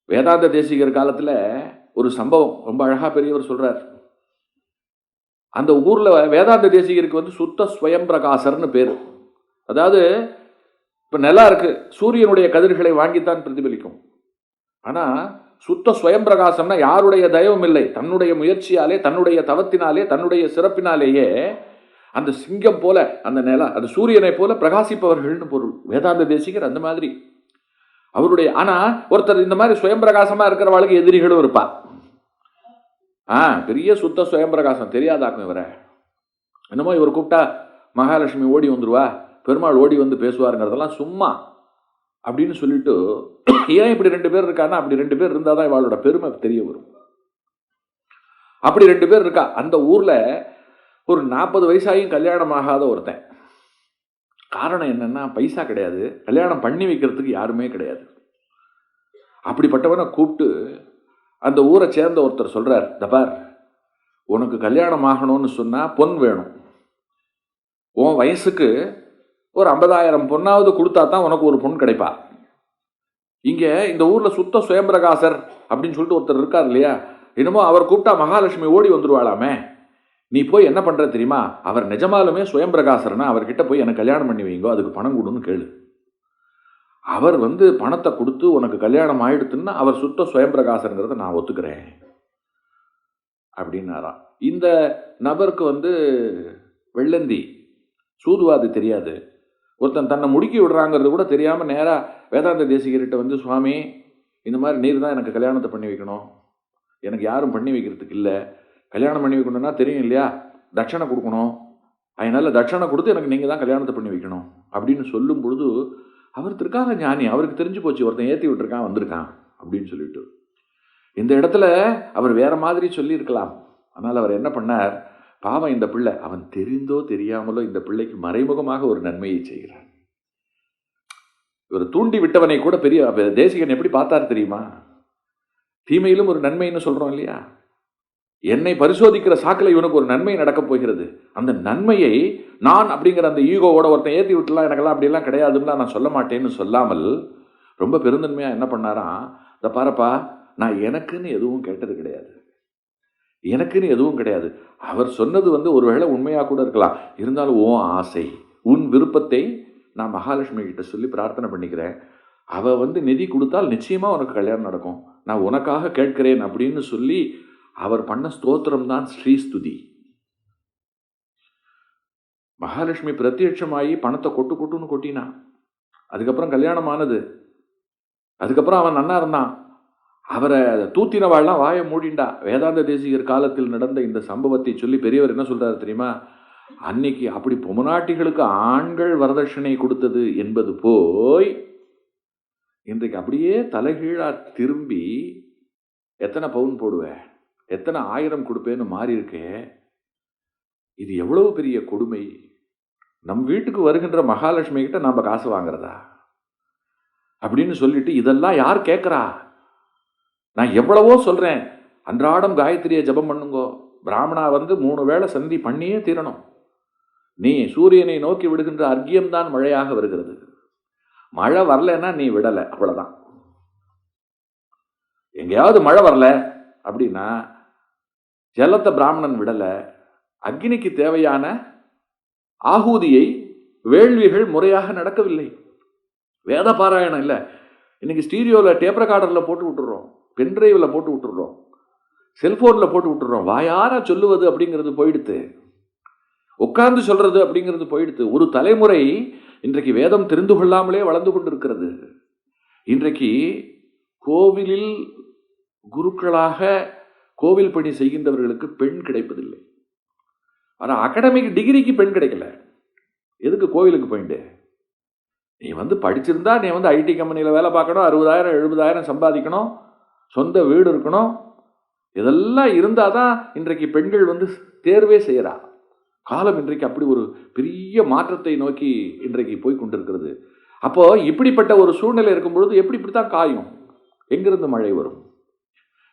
வேதாந்த தேசிகர் காலத்தில் ஒரு சம்பவம் ரொம்ப அழகாக பெரியவர் சொல்கிறார். அந்த ஊரில் வேதாந்த தேசிகருக்கு வந்து சுத்த ஸ்வயம் பிரகாசர்னு பேர். அதாவது இப்போ நிலம் இருக்கு, சூரியனுடைய கதிர்களை வாங்கித்தான் பிரதிபலிக்கும். ஆனால் சுத்த ஸ்வயம் பிரகாசம்னா யாருடைய தயவும் இல்லை, தன்னுடைய முயற்சியாலே, தன்னுடைய தவத்தினாலே, தன்னுடைய சிறப்பினாலேயே அந்த சிங்கம் போல அந்த நிலம், அது சூரியனை போல பிரகாசிப்பவர்கள்னு பொருள். வேதாந்த தேசிகர் அந்த மாதிரி அவருடைய. ஆனால் ஒருத்தர் இந்த மாதிரி சுயம் பிரகாசமாக இருக்கிறவளுக்கு எதிரிகளும் இருப்பார். பெரிய சுத்த சுயம் பிரகாசம் தெரியாதாக்கும் இவரை. என்னமோ இவர் கூப்பிட்டா மகாலட்சுமி ஓடி வந்துருவா, பெருமாள் ஓடி வந்து பேசுவாருங்கிறதெல்லாம் சும்மா அப்படின்னு சொல்லிட்டு, ஏன் இப்படி 2 பேர் இருக்கான்னா, அப்படி 2 பேர் இருந்தால் தான் இவளோட பெருமை தெரிய வரும். அப்படி 2 பேர் இருக்கா. அந்த ஊரில் ஒரு 40 வயசாயும் கல்யாணம் ஆகாத ஒருத்தன். காரணம் என்னன்னா, பைசா கிடையாது, கல்யாணம் பண்ணி வைக்கிறதுக்கு யாருமே கிடையாது. அப்படிப்பட்டவனை கூப்பிட்டு அந்த ஊரை சேர்ந்த ஒருத்தர் சொல்றார், தபார், உனக்கு கல்யாணம் ஆகணும்னு சொன்னா பொன் வேணும். உன் வயசுக்கு ஒரு 50,000 பொண்ணாவது கொடுத்தா தான் உனக்கு ஒரு பொண்ணு கிடைப்பா. இங்க இந்த ஊர்ல சுத்த சுயம்பிரகாசர் அப்படின்னு சொல்லிட்டு ஒருத்தர் இருக்கார் இல்லையா, என்னமோ அவர் கூப்பிட்டா மகாலட்சுமி ஓடி வந்துருவாளாமே. நீ போய் என்ன பண்ற தெரியுமா, அவர் நிஜமாலுமே சுயம்பிரகாசர்னா அவர்கிட்ட போய் எனக்கு கல்யாணம் பண்ணி வைங்கோ, அதுக்கு பணம் கொடுன்னு கேளு. அவர் வந்து பணத்தை கொடுத்து உனக்கு கல்யாணம் ஆயிடுத்துன்னா அவர் சுத்த சுயம்பிரகாசங்கிறத நான் ஒத்துக்கிறேன் அப்படின்னாராம். இந்த நபருக்கு வந்து வெள்ளந்தி சூதுவாது தெரியாது. ஒருத்தன் தன்னை முடுக்கி விடுறாங்கிறது கூட தெரியாமல் நேராக வேதாந்த தேசிகர்கிட்ட வந்து, சுவாமி இந்த மாதிரி நீர் தான் எனக்கு கல்யாணத்தை பண்ணி வைக்கணும், எனக்கு யாரும் பண்ணி வைக்கிறதுக்கு இல்லை, கல்யாணம் பண்ணி வைக்கணும்னா தெரியும் இல்லையா, தட்சணை கொடுக்கணும், அதனால தட்சணை கொடுத்து எனக்கு நீங்கள் தான் கல்யாணத்தை பண்ணி வைக்கணும் அப்படின்னு சொல்லும் பொழுது, அவர் திருக்காக ஞானி, அவருக்கு தெரிஞ்சு போச்சு ஒருத்தன் ஏற்றி விட்டுருக்கான் வந்திருக்கான் அப்படின்னு சொல்லிட்டு. இந்த இடத்துல அவர் வேற மாதிரி சொல்லியிருக்கலாம். ஆனால் அவர் என்ன பண்ணார், பாவம் இந்த பிள்ளை, அவன் தெரிந்தோ தெரியாமலோ இந்த பிள்ளைக்கு மறைமுகமாக ஒரு நன்மையை செய்கிறான். இவர் தூண்டி விட்டவனை கூட பெரிய தேசிகன் எப்படி பார்த்தார் தெரியுமா, தீமையிலும் ஒரு நன்மைன்னு சொல்றோம் இல்லையா, என்னை பரிசோதிக்கிற சாக்கில் இவனுக்கு ஒரு நன்மை நடக்கப் போகிறது, அந்த நன்மையை நான் அப்படிங்கிற அந்த ஈகோவோட ஒருத்தன் ஏற்றி விட்டுலாம் எனக்கெல்லாம் அப்படிலாம் கிடையாதுன்னு நான் சொல்ல மாட்டேன்னு சொல்லாமல் ரொம்ப பெருந்தன்மையா என்ன பண்ணாராம், இந்த பாரப்பா, நான் எனக்குன்னு எதுவும் கேட்டது கிடையாது, எனக்குன்னு எதுவும் கிடையாது. அவர் சொன்னது வந்து ஒருவேளை உண்மையா கூட இருக்கலாம், இருந்தாலும் உன் ஆசை, உன் விருப்பத்தை நான் மகாலட்சுமி கிட்ட சொல்லி பிரார்த்தனை பண்ணிக்கிறேன், அவ வந்து நிதி கொடுத்தால் நிச்சயமா உனக்கு கல்யாணம் நடக்கும், நான் உனக்காக கேட்கிறேன் அப்படின்னு சொல்லி அவர் பண்ண ஸ்தோத்திரம் தான் ஸ்ரீஸ்துதி. மகாலட்சுமி பிரத்யட்சமாயி பணத்தை கொட்டு கொட்டுன்னு கொட்டினா. அதுக்கப்புறம் கல்யாணம் ஆனது. அதுக்கப்புறம் அவன் நன்னா இருந்தான். அவரை தூத்தினவாள்லாம் வாயை மூடிண்டா. வேதாந்த தேசிகர் காலத்தில் நடந்த இந்த சம்பவத்தை சொல்லி பெரியவர் என்ன சொல்றாரு தெரியுமா, அன்னைக்கு அப்படி பொம்மநாட்டிகளுக்கு ஆண்கள் வரதட்சணை கொடுத்தது என்பது போய் இன்றைக்கு அப்படியே தலைகீழா திரும்பி எத்தனை பவுன் போடுவேன், எத்தனை 1000 கொடுப்பேன்னு மாறி இருக்கே. இது எவ்வளவு பெரிய கொடுமை. நம் வீட்டுக்கு வருகின்ற மகாலட்சுமி கிட்ட நாம காசு வாங்குறதா அப்படின்னு சொல்லிட்டு, இதெல்லாம் யார் கேட்கறா? நான் எவ்வளவோ சொல்றேன், அன்றாடம் காயத்ரியை ஜபம் பண்ணுங்கோ, பிராமணா வந்து 3 வேளை சந்தி பண்ணியே தீரணும். நீ சூரியனை நோக்கி விடுகின்ற அர்க்கியம் தான் மழையாக வருகிறது. மழை வரலன்னா நீ விடலை, அவ்வளவுதான். எங்கேயாவது மழை வரல அப்படின்னா ஜலத்தை பிராமணன் விடல, அக்னிக்கு தேவையான ஆகூதியை வேள்விகள் முறையாக நடக்கவில்லை, வேத பாராயணம் இல்லை. இன்னைக்கு ஸ்டீரியோவில் டேப் ரெக்கார்டரில் போட்டு விட்டுறோம், பென்ட்ரைவில் போட்டு விட்டுறோம், செல்போனில் போட்டு விட்டுறோம். வாயார சொல்லுவது அப்படிங்கிறது போயிடுத்து, உட்கார்ந்து சொல்றது அப்படிங்கிறது போயிடுத்து. ஒரு தலைமுறை இன்றைக்கு வேதம் தெரிந்து கொள்ளாமலே வளர்ந்து கொண்டிருக்கிறது. இன்றைக்கு கோவிலில் குருக்களாக கோவில் பணி செய்கின்றவர்களுக்கு பெண் கிடைப்பதில்லை. ஆனால் அகாடமிக் டிகிரிக்கு பெண் கிடைக்கல. எதுக்கு கோவிலுக்கு போயிட்டு? நீ வந்து படிச்சிருந்தா நீ வந்து ஐடி கம்பெனியில் வேலை பார்க்கணும், 60,000 70,000 சம்பாதிக்கணும், சொந்த வீடு இருக்கணும், இதெல்லாம் இருந்தால் தான் இன்றைக்கு பெண்கள் வந்து தேர்வே செய்கிறா. காலம் இன்றைக்கு அப்படி ஒரு பெரிய மாற்றத்தை நோக்கி இன்றைக்கு போய் கொண்டிருக்கிறது. அப்போ இப்படிப்பட்ட ஒரு சூழ்நிலை இருக்கும் பொழுது இப்படித்தான் காயும், எங்கிருந்து மழை வரும்?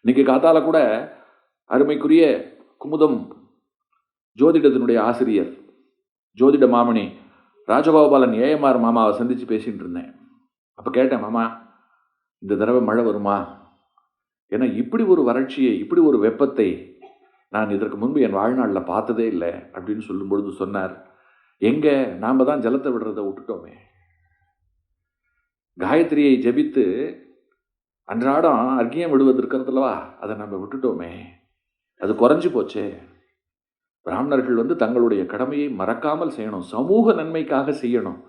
இன்னைக்கு காத்தால கூட அருமைக்குரிய குமுதம் ஜோதிடத்தினுடைய ஆசிரியர் ஜோதிட மாமணி ராஜகோபாலன் ஏஎம்ஆர் மாமாவை சந்திச்சு பேசிட்டு இருந்தேன். அப்ப கேட்டேன், மாமா இந்த தடவை மழை வருமா ஏன்னா இப்படி ஒரு வறட்சியை, இப்படி ஒரு வெப்பத்தை நான் இதற்கு முன்பு என் வாழ்நாளில் பார்த்ததே இல்லை அப்படின்னு சொல்லும் பொழுது சொன்னார், எங்க நாம தான் ஜலத்தை விடுறதை விட்டுட்டோமே. காயத்ரியை ஜபித்து அன்றாடம் அர்க்கியம் விடுவது இருக்கிறதுலவா, அதை நம்ம விட்டுட்டோமே, அது குறைஞ்சு போச்சே. பிராமணர்கள் தங்களுடைய கடமையை மறக்காமல் செய்யணும், சமூக நன்மைக்காக செய்யணும்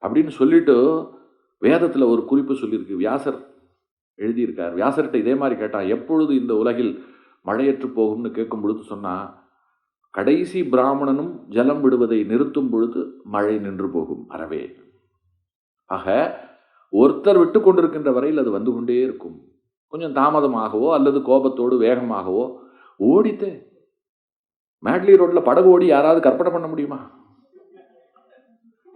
அப்படின்னு சொல்லிட்டு வேதத்தில் ஒரு குறிப்பு சொல்லியிருக்கு. வியாசர் எழுதியிருக்கார். வியாசர்கிட்ட இதே மாதிரி கேட்டான், எப்பொழுது இந்த உலகில் மழையற்று போகும்னு கேட்கும் பொழுது சொன்னா, கடைசி பிராமணனும் ஜலம் விடுவதை நிறுத்தும் பொழுது மழை நின்று போகும் அறவே. ஆக ஒருத்தர் விட்டு கொண்டிருக்கின்ற வரையில் அது வந்து கொண்டே இருக்கும். கொஞ்சம் தாமதமாகவோ அல்லது கோபத்தோடு வேகமாகவோ ஓடித்து மேட்லி ரோட்ல படகு ஓடி யாராவது கற்பனை பண்ண முடியுமா?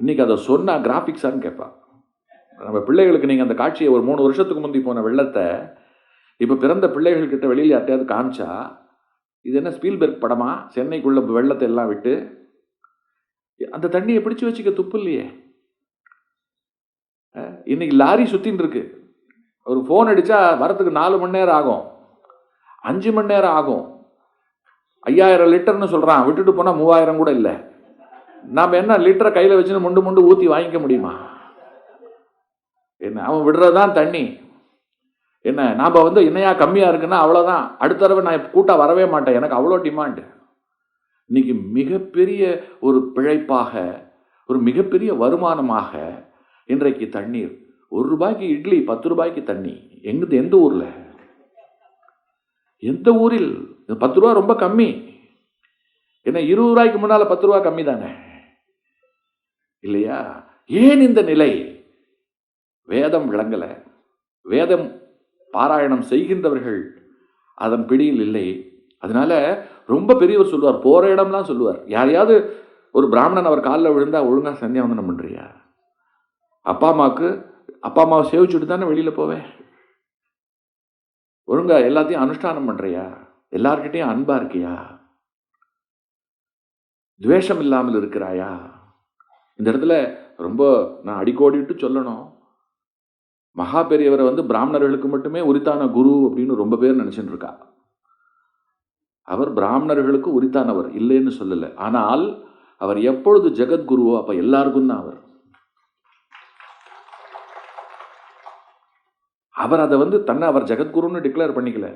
இன்னைக்கு அதை சொன்னா கிராபிக்ஸான்னு கேட்பா. நம்ம பிள்ளைகளுக்கு நீங்க அந்த காட்சியை ஒரு 3 வருஷத்துக்கு முந்தி போன வெள்ளத்தை இப்ப பிறந்த பிள்ளைகள் கிட்ட வெளியில் யார்ட்டையாவது காமிச்சா, இது என்ன ஸ்பீல்பெர்க் படமா? சென்னைக்குள்ள வெள்ளத்தை எல்லாம் விட்டு அந்த தண்ணியை பிடிச்சு வச்சுக்க துப்பு இல்லையே. இன்னைக்கு லாரி சுத்தின்னு இருக்கு. ஒரு போன் அடிச்சா வரத்துக்கு 4 மணி நேரம் ஆகும், 5 மணி நேரம் ஆகும். 5000 லிட்டர்னு சொல்றான், விட்டுட்டு போனா 3000 கூட இல்லை. நாம என்ன லிட்டரை கையில வச்சுன்னு முண்டு முண்டு ஊத்தி வாங்கிக்க முடியுமா? என்ன அவன் விடுறதுதான் தண்ணி. என்ன நாம என்னையா கம்மியா இருக்குன்னா அவ்வளவுதான், அடுத்த தடவை நான் கூட்டா வரவே மாட்டேன், எனக்கு அவ்வளோ டிமாண்ட். இன்னைக்கு மிகப்பெரிய ஒரு பிழைப்பாக, ஒரு மிகப்பெரிய வருமானமாக இன்றைக்கு தண்ணீர். 1 ரூபாய்க்கு இட்லி, 10 ரூபாய்க்கு தண்ணி. எந்த ஊர்ல, எந்த ஊரில் 10 ரூபா ரொம்ப கம்மி. ஏன்னா 20 ரூபாய்க்கு முன்னால 10 ரூபா கம்மி தானே இல்லையா? ஏன் இந்த நிலை? வேதம் விளங்கல. வேதம் பாராயணம் செய்கின்றவர்கள் அதன் பிடியில் இல்லை. அதனால ரொம்ப பெரியவர் சொல்லுவார், போற இடம்லாம் சொல்லுவார். யாரையாவது ஒரு பிராமணன் அவர் காலில் விழுந்தா ஒழுங்கா சந்தியாவந்தனம் பண்றியா? அப்பா அம்மாவை சேவிச்சுட்டு தானே வெளியில போவேன். ஒழுங்கா எல்லாத்தையும் அனுஷ்டானம் பண்றியா? எல்லார்கிட்டையும் அன்பா இருக்கியா? துவேஷம் இல்லாமல் இருக்கிறாயா? இந்த இடத்துல ரொம்ப நான் அடிக்கோடிட்டு சொல்லணும், மகா பெரியவரை பிராமணர்களுக்கு மட்டுமே உரித்தான குரு அப்படின்னு ரொம்ப பேர் நினைச்சுட்டு இருக்கா. அவர் பிராமணர்களுக்கு உரித்தானவர் இல்லைன்னு சொல்லல. ஆனால் அவர் எப்பொழுது ஜெகத்குருவோ அப்ப எல்லாருக்கும் தான் அவர். அவர் அதை தன்னை அவர் ஜெகத்குருன்னு டிக்ளேர் பண்ணிக்கல.